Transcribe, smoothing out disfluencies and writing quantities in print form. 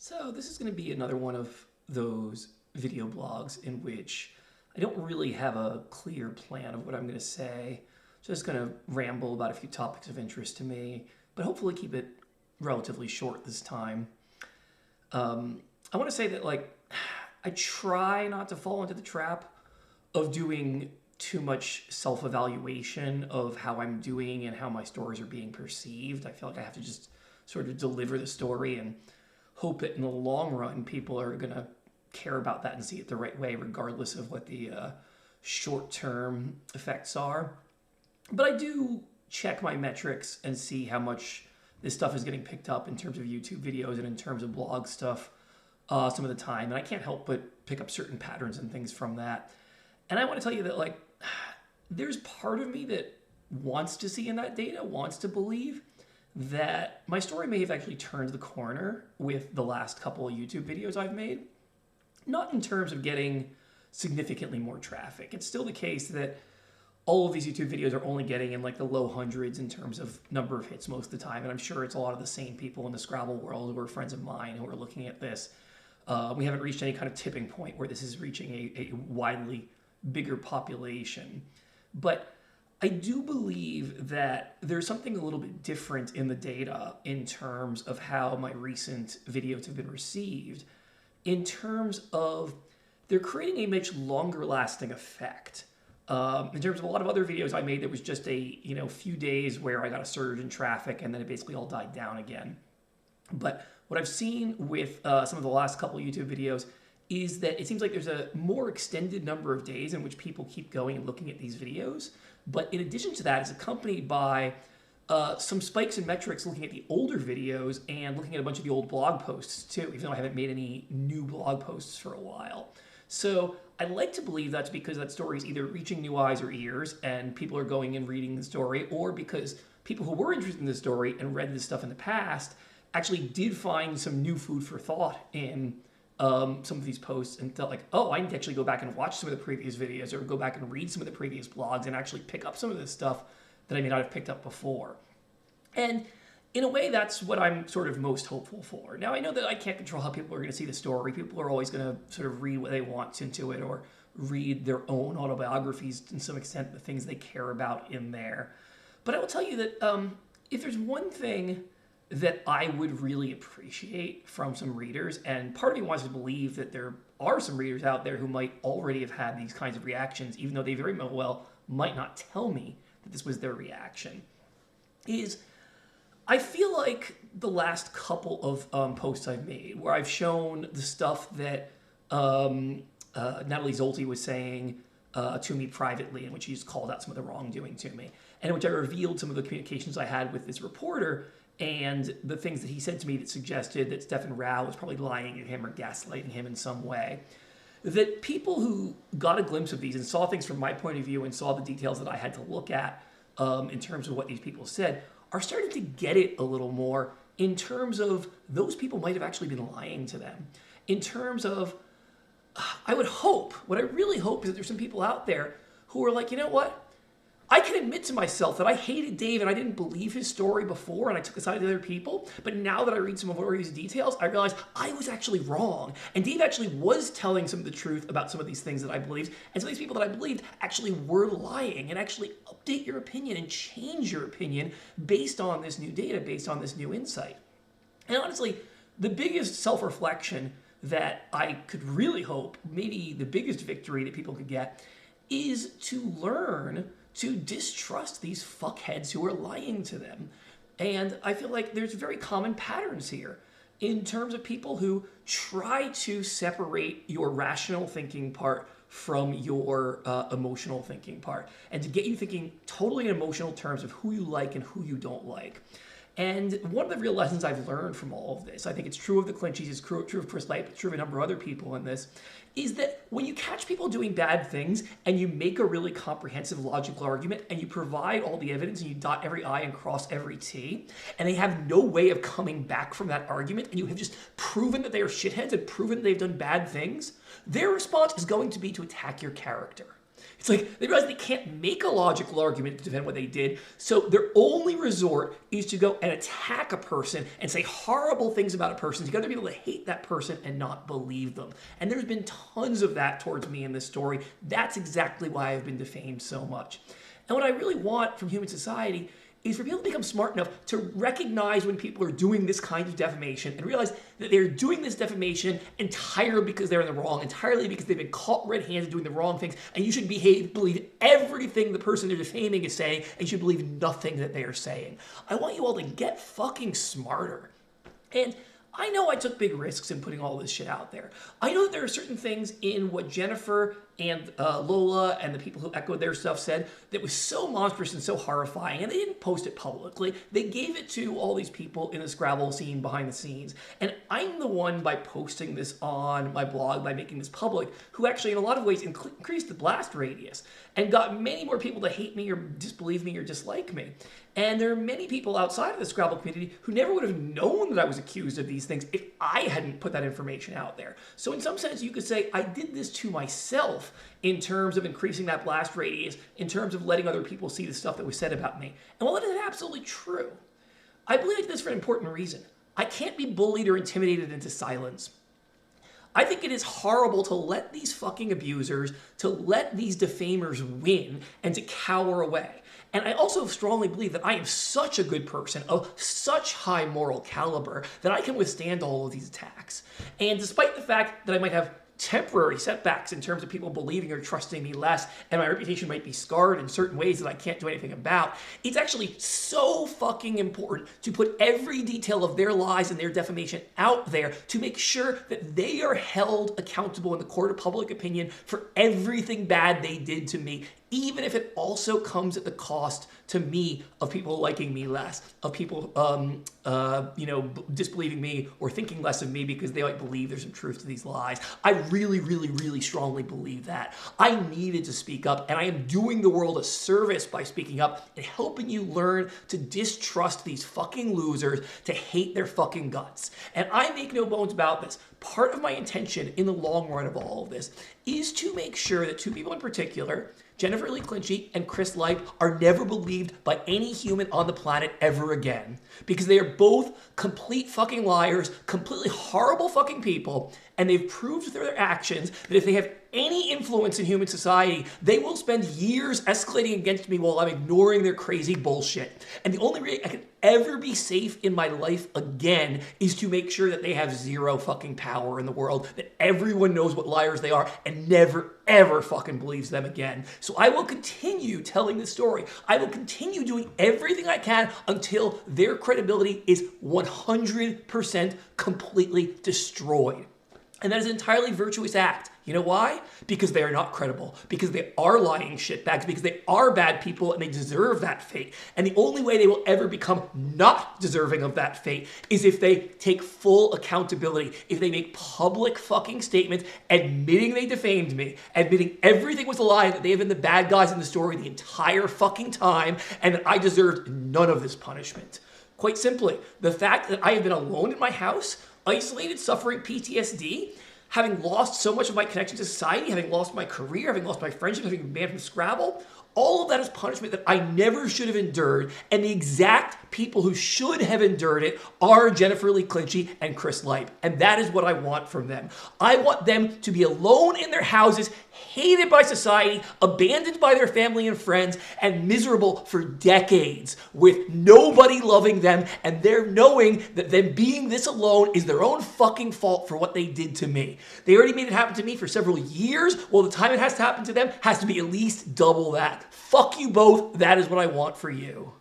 So this is going to be another one of those video blogs in which I don't really have a clear plan of what I'm going to say. Just going to ramble about a few topics of interest to me, but hopefully keep it relatively short this time. I want to say that I try not to fall into the trap of doing too much self-evaluation of how I'm doing and how my stories are being perceived. I feel like I have to just sort of deliver the story and hope that in the long run people are going to care about that and see it the right way, regardless of what the short-term effects are. But I do check my metrics and see how much this stuff is getting picked up in terms of YouTube videos and in terms of blog stuff some of the time. And I can't help but pick up certain patterns and things from that. And I want to tell you that there's part of me that wants to see in that data, wants to believe that my story may have actually turned the corner with the last couple of YouTube videos I've made. Not in terms of getting significantly more traffic. It's still the case that all of these YouTube videos are only getting in the low hundreds in terms of number of hits most of the time. And I'm sure it's a lot of the same people in the Scrabble world who are friends of mine who are looking at this. We haven't reached any kind of tipping point where this is reaching a widely bigger population. But I do believe that there's something a little bit different in the data in terms of how my recent videos have been received, in terms of they're creating a much longer lasting effect. In terms of a lot of other videos I made, there was just a few days where I got a surge in traffic and then it basically all died down again. But what I've seen with some of the last couple of YouTube videos is that it seems like there's a more extended number of days in which people keep going and looking at these videos. But in addition to that, it's accompanied by some spikes in metrics looking at the older videos and looking at a bunch of the old blog posts too, even though I haven't made any new blog posts for a while. So I'd like to believe that's because that story is either reaching new eyes or ears and people are going and reading the story, or because people who were interested in the story and read this stuff in the past actually did find some new food for thought in some of these posts and felt like, oh, I need to actually go back and watch some of the previous videos or go back and read some of the previous blogs and actually pick up some of this stuff that I may not have picked up before. And in a way, that's what I'm sort of most hopeful for. Now, I know that I can't control how people are going to see the story. People are always going to sort of read what they want into it or read their own autobiographies to some extent, the things they care about in there. But I will tell you that if there's one thing that I would really appreciate from some readers, and part of me wants to believe that there are some readers out there who might already have had these kinds of reactions, even though they very well might not tell me that this was their reaction, is I feel like the last couple of posts I've made where I've shown the stuff that Natalie Zolte was saying to me privately, in which she just called out some of the wrongdoing to me, and in which I revealed some of the communications I had with this reporter and the things that he said to me that suggested that Stefan Rao was probably lying to him or gaslighting him in some way. That people who got a glimpse of these and saw things from my point of view and saw the details that I had to look at in terms of what these people said are starting to get it a little more in terms of those people might have actually been lying to them. In terms of, I would hope, what I really hope is that there's some people out there who are like, you know what? I can admit to myself that I hated Dave and I didn't believe his story before and I took the side of the other people. But now that I read some of these details, I realize I was actually wrong. And Dave actually was telling some of the truth about some of these things that I believed. And some of these people that I believed actually were lying, and actually update your opinion and change your opinion based on this new data, based on this new insight. And honestly, the biggest self-reflection that I could really hope, maybe the biggest victory that people could get, is to learn to distrust these fuckheads who are lying to them. And I feel like there's very common patterns here in terms of people who try to separate your rational thinking part from your emotional thinking part, and to get you thinking totally in emotional terms of who you like and who you don't like. And one of the real lessons I've learned from all of this, I think it's true of the Clinchies, it's true of Chris Lipe, it's true of a number of other people in this, is that when you catch people doing bad things and you make a really comprehensive logical argument and you provide all the evidence and you dot every I and cross every T, and they have no way of coming back from that argument, and you have just proven that they are shitheads and proven that they've done bad things, their response is going to be to attack your character. It's like they realize they can't make a logical argument to defend what they did, so their only resort is to go and attack a person and say horrible things about a person to get other people to hate that person and not believe them. And there's been tons of that towards me in this story. That's exactly why I've been defamed so much. And what I really want from human society is for people to become smart enough to recognize when people are doing this kind of defamation and realize that they're doing this defamation entirely because they're in the wrong, entirely because they've been caught red-handed doing the wrong things, and you should believe everything the person they're defaming is saying, and you should believe nothing that they are saying. I want you all to get fucking smarter. And I know I took big risks in putting all this shit out there. I know that there are certain things in what Jennifer and Lola and the people who echoed their stuff said that was so monstrous and so horrifying, and they didn't post it publicly. They gave it to all these people in the Scrabble scene behind the scenes. And I'm the one, by posting this on my blog, by making this public, who actually in a lot of ways increased the blast radius and got many more people to hate me or disbelieve me or dislike me. And there are many people outside of the Scrabble community who never would have known that I was accused of these things if I hadn't put that information out there. So in some sense, you could say I did this to myself in terms of increasing that blast radius, in terms of letting other people see the stuff that was said about me. And while that is absolutely true, I believe I did this for an important reason. I can't be bullied or intimidated into silence. I think it is horrible to let these fucking abusers, to let these defamers win, and to cower away. And I also strongly believe that I am such a good person of such high moral caliber that I can withstand all of these attacks. And despite the fact that I might have temporary setbacks in terms of people believing or trusting me less, and my reputation might be scarred in certain ways that I can't do anything about, it's actually so fucking important to put every detail of their lies and their defamation out there to make sure that they are held accountable in the court of public opinion for everything bad they did to me, even if it also comes at the cost to me of people liking me less, of people, disbelieving me or thinking less of me because they might believe there's some truth to these lies. I really, really, really strongly believe that. I needed to speak up, and I am doing the world a service by speaking up and helping you learn to distrust these fucking losers, to hate their fucking guts. And I make no bones about this. Part of my intention in the long run of all of this is to make sure that two people in particular, Jennifer Lee Clinchy and Chris Lipe, are never believed by any human on the planet ever again. Because they are both complete fucking liars, completely horrible fucking people, and they've proved through their actions that if they have any influence in human society, they will spend years escalating against me while I'm ignoring their crazy bullshit. And the only way I can ever be safe in my life again is to make sure that they have zero fucking power in the world, that everyone knows what liars they are and never, ever fucking believes them again. So I will continue telling this story. I will continue doing everything I can until their credibility is 100% completely destroyed. And that is an entirely virtuous act. You know why? Because they are not credible. Because they are lying shitbags. Because they are bad people and they deserve that fate. And the only way they will ever become not deserving of that fate is if they take full accountability. If they make public fucking statements admitting they defamed me, admitting everything was a lie, that they have been the bad guys in the story the entire fucking time, and that I deserved none of this punishment. Quite simply, the fact that I have been alone in my house, isolated, suffering PTSD, having lost so much of my connection to society, having lost my career, having lost my friendship, having been banned from Scrabble, all of that is punishment that I never should have endured, and the exact people who should have endured it are Jennifer Lee Clinchy and Chris Lipe, and that is what I want from them. I want them to be alone in their houses, hated by society, abandoned by their family and friends, and miserable for decades with nobody loving them, and they're knowing that them being this alone is their own fucking fault for what they did to me. They already made it happen to me for several years. Well, the time it has to happen to them has to be at least double that. Fuck you both. That is what I want for you.